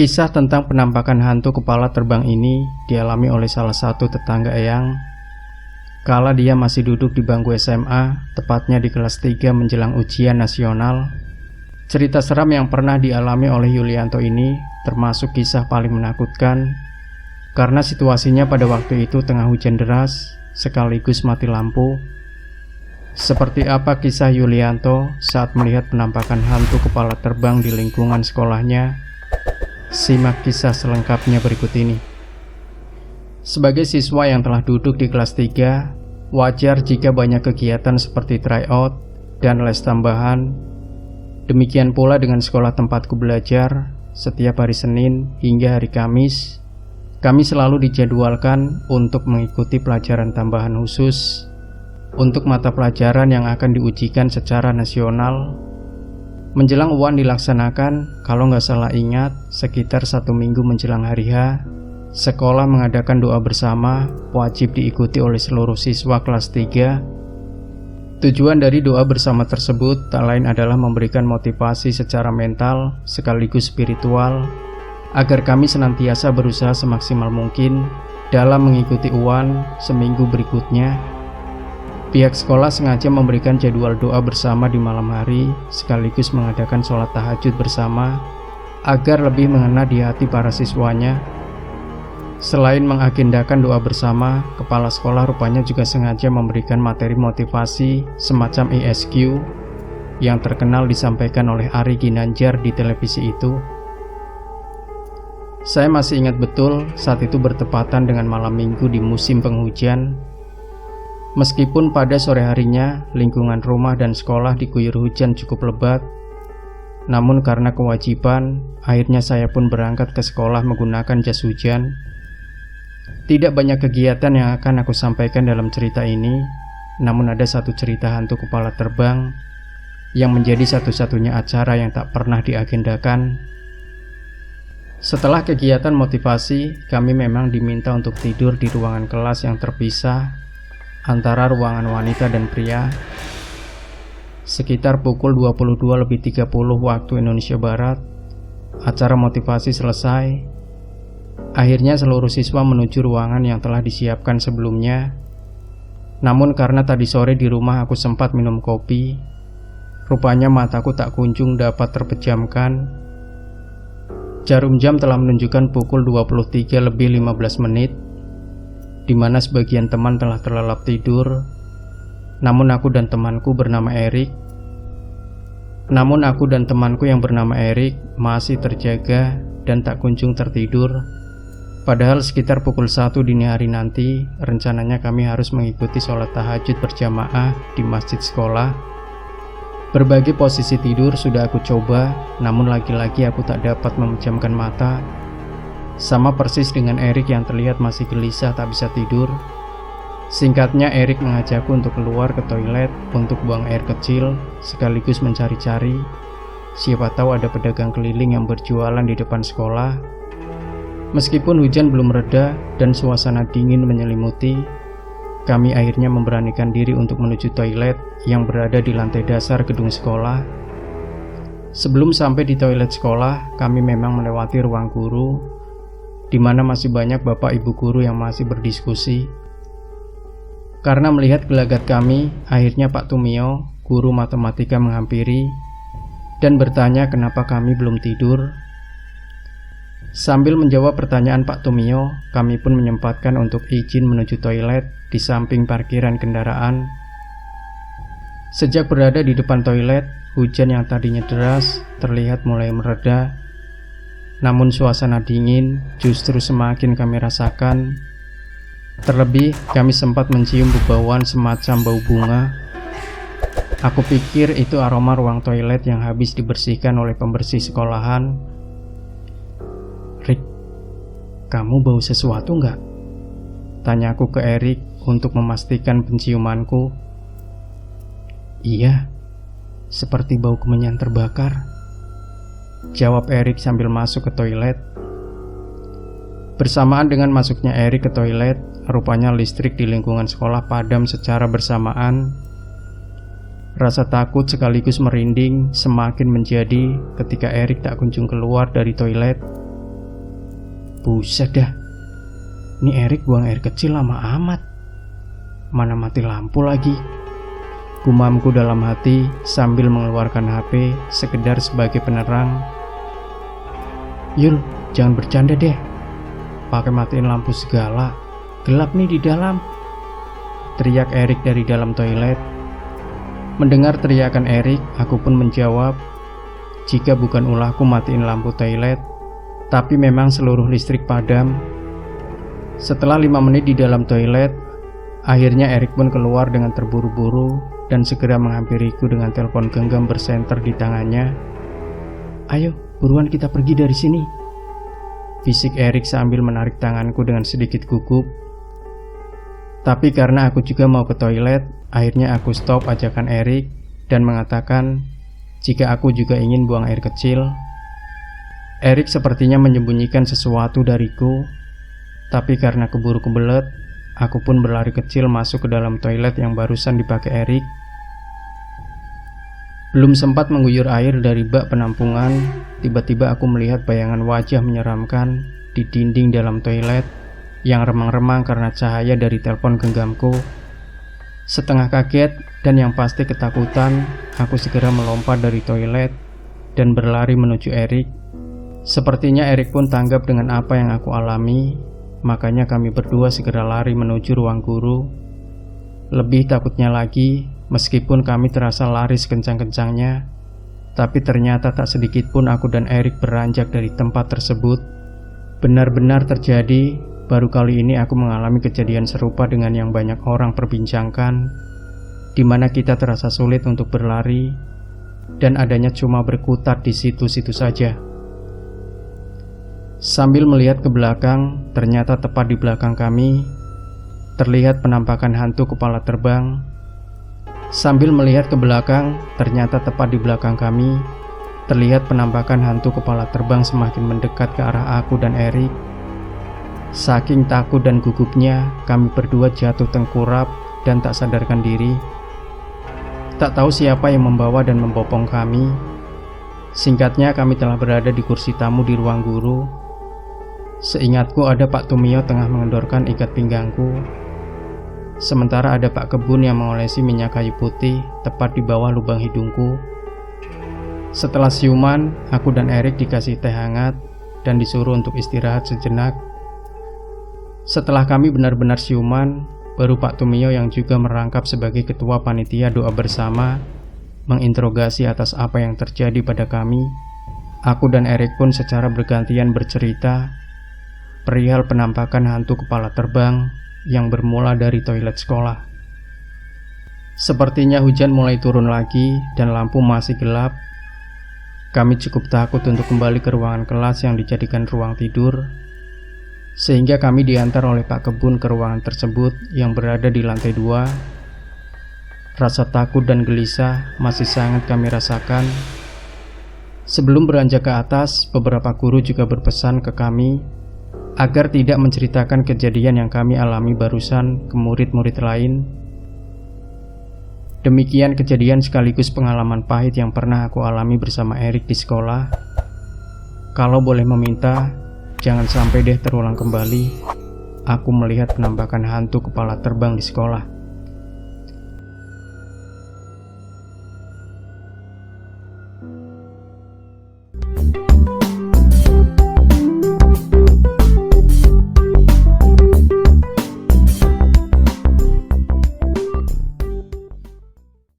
Kisah tentang penampakan hantu kepala terbang ini dialami oleh salah satu tetangga Eyang kala dia masih duduk di bangku SMA, tepatnya di kelas 3 menjelang ujian nasional. Cerita seram yang pernah dialami oleh Yulianto ini termasuk kisah paling menakutkan karena situasinya pada waktu itu tengah hujan deras sekaligus mati lampu. Seperti apa kisah Yulianto saat melihat penampakan hantu kepala terbang di lingkungan sekolahnya? Simak kisah selengkapnya berikut ini. Sebagai siswa yang telah duduk di kelas 3, wajar jika banyak kegiatan seperti tryout dan les tambahan. Demikian pula dengan sekolah tempatku belajar. Setiap hari Senin hingga hari Kamis, kami selalu dijadwalkan untuk mengikuti pelajaran tambahan khusus untuk mata pelajaran yang akan diujikan secara nasional. Menjelang UAN dilaksanakan, kalau nggak salah ingat, sekitar 1 minggu menjelang hari H, sekolah mengadakan doa bersama, wajib diikuti oleh seluruh siswa kelas 3. Tujuan dari doa bersama tersebut tak lain adalah memberikan motivasi secara mental sekaligus spiritual, agar kami senantiasa berusaha semaksimal mungkin dalam mengikuti UAN seminggu berikutnya. Pihak sekolah sengaja memberikan jadwal doa bersama di malam hari, sekaligus mengadakan sholat tahajud bersama, agar lebih mengena di hati para siswanya. Selain mengagendakan doa bersama, kepala sekolah rupanya juga sengaja memberikan materi motivasi semacam ESQ yang terkenal disampaikan oleh Ari Ginanjar di televisi itu. Saya masih ingat betul saat itu bertepatan dengan malam minggu di musim penghujan. Meskipun pada sore harinya lingkungan rumah dan sekolah diguyur hujan cukup lebat, namun karena kewajiban, akhirnya saya pun berangkat ke sekolah menggunakan jas hujan. Tidak banyak kegiatan yang akan aku sampaikan dalam cerita ini, namun ada satu cerita hantu kepala terbang yang menjadi satu-satunya acara yang tak pernah diagendakan. Setelah kegiatan motivasi, kami memang diminta untuk tidur di ruangan kelas yang terpisah antara ruangan wanita dan pria. Sekitar pukul 22.30 waktu Indonesia Barat, acara motivasi selesai. Akhirnya seluruh siswa menuju ruangan yang telah disiapkan sebelumnya. Namun karena tadi sore di rumah aku sempat minum kopi, rupanya mataku tak kunjung dapat terpejamkan. Jarum jam telah menunjukkan pukul 23.15 menit, di mana sebagian teman telah terlelap tidur. Namun aku dan temanku yang bernama Erik masih terjaga dan tak kunjung tertidur. Padahal sekitar pukul 1 dini hari nanti, rencananya kami harus mengikuti sholat tahajud berjamaah di masjid sekolah. Berbagai posisi tidur sudah aku coba, namun lagi-lagi aku tak dapat memejamkan mata. Sama persis dengan Erik yang terlihat masih gelisah tak bisa tidur. Singkatnya, Erik mengajakku untuk keluar ke toilet untuk buang air kecil sekaligus mencari-cari. Siapa tahu ada pedagang keliling yang berjualan di depan sekolah. Meskipun hujan belum reda dan suasana dingin menyelimuti, kami akhirnya memberanikan diri untuk menuju toilet yang berada di lantai dasar gedung sekolah. Sebelum sampai di toilet sekolah, kami memang melewati ruang guru, di mana masih banyak bapak ibu guru yang masih berdiskusi. Karena melihat gelagat kami, akhirnya Pak Tumio, guru matematika, menghampiri dan bertanya kenapa kami belum tidur. Sambil menjawab pertanyaan Pak Tumio, kami pun menyempatkan untuk izin menuju toilet di samping parkiran kendaraan. Sejak berada di depan toilet, hujan yang tadinya deras terlihat mulai mereda. Namun suasana dingin justru semakin kami rasakan. Terlebih kami sempat mencium bau-bauan semacam bau bunga. Aku pikir itu aroma ruang toilet yang habis dibersihkan oleh pembersih sekolahan. "Rik, kamu bau sesuatu nggak?" tanyaku ke Erik untuk memastikan penciumanku. "Iya, seperti bau kemenyan terbakar," jawab Erik sambil masuk ke toilet. Bersamaan dengan masuknya Erik ke toilet, rupanya listrik di lingkungan sekolah padam secara bersamaan. Rasa takut sekaligus merinding semakin menjadi ketika Erik tak kunjung keluar dari toilet. Buset dah, ini Erik buang air kecil lama amat. Mana mati lampu lagi. Gumamku dalam hati sambil mengeluarkan HP sekedar sebagai penerang. Yul, jangan bercanda deh. Pakai matiin lampu segala. Gelap nih di dalam. Teriak Erik dari dalam toilet. Mendengar teriakan Erik, aku pun menjawab, jika bukan ulahku matiin lampu toilet, tapi memang seluruh listrik padam. Setelah 5 menit di dalam toilet, akhirnya Erik pun keluar dengan terburu-buru dan segera menghampiriku dengan telepon genggam bersenter di tangannya. Ayo, buruan kita pergi dari sini. Bisik Erik sambil menarik tanganku dengan sedikit gugup. Tapi karena aku juga mau ke toilet, akhirnya aku stop ajakan Erik dan mengatakan jika aku juga ingin buang air kecil. Erik sepertinya menyembunyikan sesuatu dariku, tapi karena keburu kebelet, aku pun berlari kecil masuk ke dalam toilet yang barusan dipakai Erik. Belum sempat mengguyur air dari bak penampungan, tiba-tiba aku melihat bayangan wajah menyeramkan di dinding dalam toilet yang remang-remang karena cahaya dari telepon genggamku. Setengah kaget dan yang pasti ketakutan, aku segera melompat dari toilet dan berlari menuju Erik. Sepertinya Erik pun tanggap dengan apa yang aku alami, makanya kami berdua segera lari menuju ruang guru. Lebih takutnya lagi, meskipun kami terasa lari sekencang-kencangnya, tapi ternyata tak sedikit pun aku dan Erik beranjak dari tempat tersebut. Benar-benar terjadi. Baru kali ini aku mengalami kejadian serupa dengan yang banyak orang perbincangkan, di mana kita terasa sulit untuk berlari dan adanya cuma berkutat di situ-situ saja. Sambil melihat ke belakang, ternyata tepat di belakang kami terlihat penampakan hantu kepala terbang. Sambil melihat ke belakang, ternyata tepat di belakang kami terlihat penampakan hantu kepala terbang semakin mendekat ke arah aku dan Erik. Saking takut dan gugupnya, kami berdua jatuh tengkurap dan tak sadarkan diri. Tak tahu siapa yang membawa dan membopong kami. Singkatnya, kami telah berada di kursi tamu di ruang guru. Seingatku ada Pak Tumio tengah mengendorkan ikat pinggangku. Sementara ada Pak Kebun yang mengolesi minyak kayu putih tepat di bawah lubang hidungku. Setelah siuman, aku dan Erik dikasih teh hangat dan disuruh untuk istirahat sejenak. Setelah kami benar-benar siuman, baru Pak Tumio yang juga merangkap sebagai ketua panitia doa bersama menginterogasi atas apa yang terjadi pada kami. Aku dan Erik pun secara bergantian bercerita perihal penampakan hantu kepala terbang yang bermula dari toilet sekolah. Sepertinya hujan mulai turun lagi dan lampu masih gelap. Kami cukup takut untuk kembali ke ruangan kelas yang dijadikan ruang tidur, sehingga kami diantar oleh Pak Kebun ke ruangan tersebut yang berada di lantai 2. Rasa takut dan gelisah masih sangat kami rasakan. Sebelum beranjak ke atas, beberapa guru juga berpesan ke kami agar tidak menceritakan kejadian yang kami alami barusan ke murid-murid lain. Demikian kejadian sekaligus pengalaman pahit yang pernah aku alami bersama Erik di sekolah. Kalau boleh meminta, jangan sampai deh terulang kembali aku melihat penampakan hantu kepala terbang di sekolah.